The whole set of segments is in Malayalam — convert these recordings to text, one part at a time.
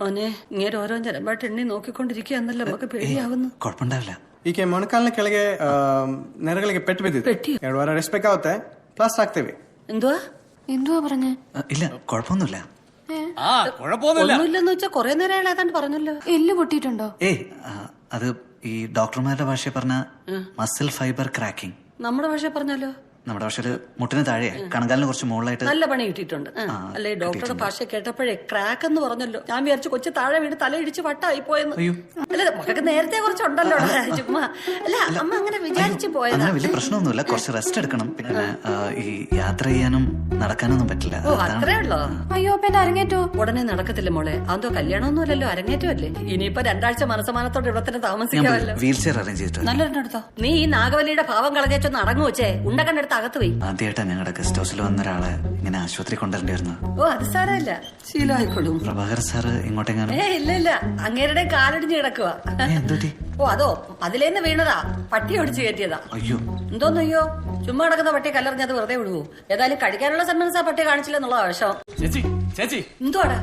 ഓനെ ഇങ്ങനെ ഓരോ ജനമായിട്ട് എണ്ണി നോക്കിക്കൊണ്ടിരിക്കുകയെന്നല്ലോ നമുക്ക് പേടിയാവുന്നു. കുഴപ്പമുണ്ടാവില്ല. ಈಕೆ ಮೊಣಕಾಲಿನ ಕೆಳಗೆ ನೆರಗಳಿಗೆ ಪೆಟ್ಟು ಬಿದ್ದಿದೆ. 2 ವಾರ ರೆಸ್ಟ್ ಬೇಕಾಗುತ್ತೆ. ಪ್ಲಾಸ್ಟರ್ ಹಾಕ್ತೇವೆ. എന്തുവാ പറഞ്ഞേ? ഇല്ല, കുഴപ്പമൊന്നുമില്ല. ഒന്നുമില്ലെന്ന് വെച്ചാ കൊറേ നേരം ഏതാണ്ട് പറഞ്ഞല്ലോ. എല്ല് പൊട്ടിയിട്ടുണ്ടോ? അത് ഈ ഡോക്ടർമാരുടെ ഭാഷ പറഞ്ഞ മസിൽ ഫൈബർ ക്രാക്കിംഗ്. നമ്മുടെ ഭാഷ പറഞ്ഞല്ലോ. നമ്മുടെ ഭാഷയില് മുട്ടിന് താഴെ കണങ്കാലിന് കുറച്ച് മുകളിലായിട്ട് നല്ല പണി കിട്ടിയിട്ടുണ്ട്. അല്ലെ ഡോക്ടറുടെ ഭാഷ കേട്ടപ്പോഴേ ക്രാക്ക് എന്ന് പറഞ്ഞല്ലോ. ഞാൻ വിചാരിച്ചു കൊച്ചു താഴെ വീണ് തല ഇടിച്ച് വട്ടായി പോയെന്ന്. അല്ല മക്കൾക്ക് നേരത്തെ കുറച്ചുണ്ടല്ലോ ചുമ്മാ. അല്ല അമ്മ അങ്ങനെ വിചാരിച്ചു പോയത്. അങ്ങനെ വലിയ പ്രശ്നമൊന്നുമില്ല. കുറച്ച് റെസ്റ്റ് എടുക്കണം. പിന്നെ ഈ യാത്ര ചെയ്യാനും നടക്കാനൊന്നും പറ്റില്ല. ഓ അത്രേ ഉള്ളോ? അയ്യോ പിന്നെ അരങ്ങേറ്റോ? ഉടനെ നടക്കത്തില്ല മോളെ. അതോ കല്യാണമൊന്നും അല്ലല്ലോ, അരങ്ങേറ്റമല്ലേ. ഇനിയിപ്പോ 2 ആഴ്ച മനസ്സമാനത്തോടെ ഇവിടെ തന്നെ താമസിക്കാമല്ലോ. വീൽ ചെയർ അറേഞ്ച് ചെയ്തിട്ട് നല്ലൊരെണ്ണെടുത്തോ. നീ ഈ നാഗവല്ലിയുടെ ഭാവം കളഞ്ഞേച്ചൊന്ന് അടങ്ങു വെച്ചേ. ഉണ്ടക്കണ്ടെടുത്ത് അകത്ത് പോയി. ആദ്യമായിട്ടാ ഞങ്ങളുടെ ഗസ്റ്റ് ഹൗസിൽ വന്ന ഒരാളെ ഇങ്ങനെ ആശുപത്രി കൊണ്ടുവരേണ്ടിയിരുന്നു. ഓ അത് സാരമില്ല, ശീലമായിക്കോളും. പ്രഭാകർ സാറ് ഇങ്ങോട്ടെങ്ങാനും? ഇല്ല അങ്ങേരുടെ കാലടിഞ്ഞ് കിടക്കുക. എന്തോട്ടി? ഓ അതോ അതിലേന്ന് വീണതാ. പട്ടി ഒടിച്ചു കയറ്റിയതാ. അയ്യോ എന്തോന്നയ്യോ, ചുമ്മാ കിടക്കുന്ന പട്ടി കല്ലെറിഞ്ഞത് വെറുതെ വിടുവോ? ഏതായാലും കഴിക്കാനുള്ള സന്മനസ് ആ പട്ടി കാണിച്ചില്ലെന്നുള്ള ആവശ്യം. ചേച്ചി എന്തോടാ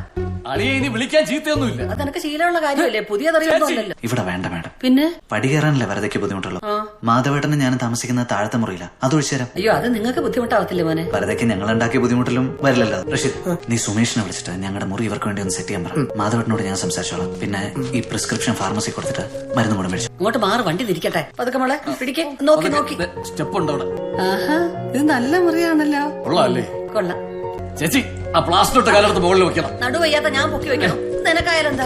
അളിയെ ഇനി വിളിക്കാൻ ചീത്തയൊന്നുമില്ല. അത് നിനക്ക് ശീലമുള്ള കാര്യമല്ലേ, പുതിയതറിയൊന്നുമല്ലല്ലോ. ഇവിടെ വേണ്ട മാഡം. പിന്നെ പടി കയറാനല്ലേ വരതയ്ക്ക് ബുദ്ധിമുട്ടുള്ളൂ. മാധവേട്ടന് ഞാൻ താമസിക്കുന്ന താഴത്തെ മുറിയില്ല. അത് ഒഴിച്ചു തരാം. അയ്യോ അത് നിങ്ങൾക്ക് ബുദ്ധിമുട്ടാവത്തില്ലേ മോനെ? വരതയ്ക്ക് ഞങ്ങൾ ഉണ്ടാക്കിയ ബുദ്ധിമുട്ടിലും വരില്ലല്ലോ. റഷീദ്, നീ സുമേഷിനെ വിളിച്ചിട്ട് ഞങ്ങളുടെ മുറി ഇവർക്ക് വേണ്ടി ഒന്ന് സെറ്റ് ചെയ്യാൻ പറ. മാധവേട്ടനോട് ഞാൻ സംസാരിച്ചോളാം. പിന്നെ ഈ പ്രിസ്ക്രിപ്ഷൻ ഫാർമസി കൊടുത്തിട്ട് മരുന്നും കൂടെ മേടിച്ചു. ഇങ്ങോട്ട് മാറി വണ്ടി തിരിക്കട്ടെ. പതുക്കെ മോളെ പിടിക്കേ. നോക്കി സ്റ്റെപ്പ് ഉണ്ടോ അവിടെ? ആഹാ ഇത് നല്ല മുറിയാണല്ലോ. കൊള്ളാല്ലേ? കൊള്ളാം. ചേച്ചി ആ പ്ലാസ്റ്റർ ഇട്ട കാലത്ത് മുകളിൽ വെക്കണം. നടുവയ്യാത്ത ഞാൻ പൊക്കി വെക്കണം. നിനക്കായാലെന്താ?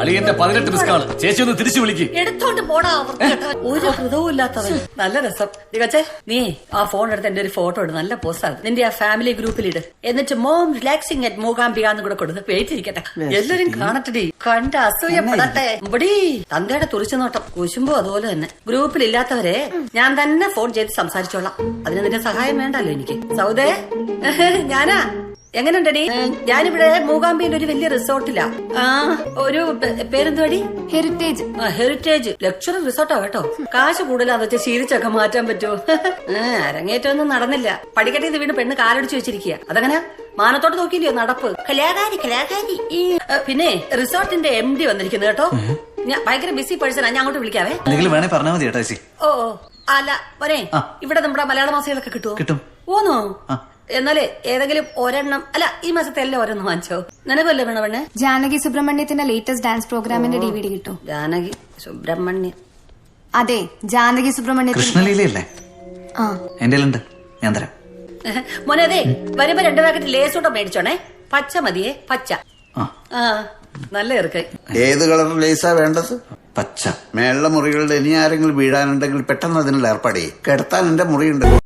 അളിയന്റെ 18 മിസ്കാള്. ചേച്ചി ഒന്ന് തിരിച്ചു വിളിക്ക്. എടുത്തോണ്ട് പോടാ. ഒരു ഹൃദവും ഇല്ലാത്തവൻ. നല്ല രസം. ദിഗച്ചേ നീ ആ ഫോൺ എടുത്ത് എന്റെ ഒരു ഫോട്ടോ ഇട്. നല്ല പോസ്റ്റാണ്. നിന്റെ ആ ഫാമിലി ഗ്രൂപ്പിലിട്. എന്നിട്ട് മോം റിലാക്സിംഗ് അറ്റ് മൂകാംബികാന്ന് കൂടെ കൊടുത്ത് പേറ്റിരിക്കട്ടെ. എല്ലാരും കാണട്ടെടി, കണ്ട് അസൂയപ്പെടട്ടെ. ഇവിടെ തന്തയുടെ തുറിച്ചു നോട്ടം കുശുമ്പോ അതുപോലെ തന്നെ. ഗ്രൂപ്പിലില്ലാത്തവരെ ഞാൻ തന്നെ ഫോൺ ചെയ്ത് സംസാരിച്ചോളാം. അതിന് നിന്റെ സഹായം വേണ്ടല്ലോ എനിക്ക്. സൗദേ ഞാനാ. എങ്ങനെയുണ്ടടി? ഞാനിവിടെ മൂകാംബിയിൽ ഒരു വലിയ റിസോർട്ടിലാ. ഒരു പേരെന്തുവാടി? ഹെറിറ്റേജ്. ഹെറിറ്റേജ് ലക്ഷറി റിസോർട്ടാ കേട്ടോ. കാശ് കൂടുതലാന്ന് വെച്ചാൽ ശീലിച്ചൊക്കെ മാറ്റാൻ പറ്റുമോ? അരങ്ങേറ്റമൊന്നും നടന്നില്ല. പടിക്കട്ടിന്ന് വീണ് പെണ്ണ് കാലടിച്ചു വെച്ചിരിക്കുക. അതങ്ങനെ മാനത്തോട്ട് നോക്കിയില്ലയോ നടപ്പ്. കലാകാരി. പിന്നെ റിസോർട്ടിന്റെ MD വന്നിരിക്കുന്നു കേട്ടോ. ഞാൻ ഭയങ്കര ബിസി പേഴ്സണാ. ഞാൻ അങ്ങോട്ട് വിളിക്കാവേ. വേണേ പറഞ്ഞാൽ മതി ചേട്ടാ. ഓ അല്ല പോരെ. ഇവിടെ നമ്മുടെ മലയാള മാസികളൊക്കെ കിട്ടുമോ? കിട്ടും. ഓന്നോ? എന്നാലേ ഏതെങ്കിലും ഒരെണ്ണം. അല്ല ഈ മാസത്തെ എല്ലാം ഒരെണ്ണം വാങ്ങിച്ചോ. നിനക്കല്ലേ വേണ പെണ്ണെ? ജാനകി സുബ്രഹ്മണ്യത്തിന്റെ ലേറ്റസ്റ്റ് ഡാൻസ് പ്രോഗ്രാമിന്റെ DVD കിട്ടും. ജാനകി സുബ്രഹ്മണ്യം? അതെ, ജാനകി സുബ്രഹ്മണ്യത്തിന്റെ കൃഷ്ണലീലയല്ലേ? എന്റെ ഞാൻ തരാം മോനെ. അതെ വരുമ്പോ 2 പാക്കറ്റ് ലേസൂടെ മേടിച്ചോണേ. പച്ച മതിയേ, പച്ച. നല്ല ഇറക്കായി. ഏത് കളർ ലേസാ വേണ്ടത്? പച്ച. മേളുടെ മുറികളിൽ ഇനി ആരെങ്കിലും വീഴാനുണ്ടെങ്കിൽ പെട്ടെന്ന് അതിനുള്ള ഏർപ്പാടേ. കിടത്താൻ എന്റെ മുറിയുണ്ട്.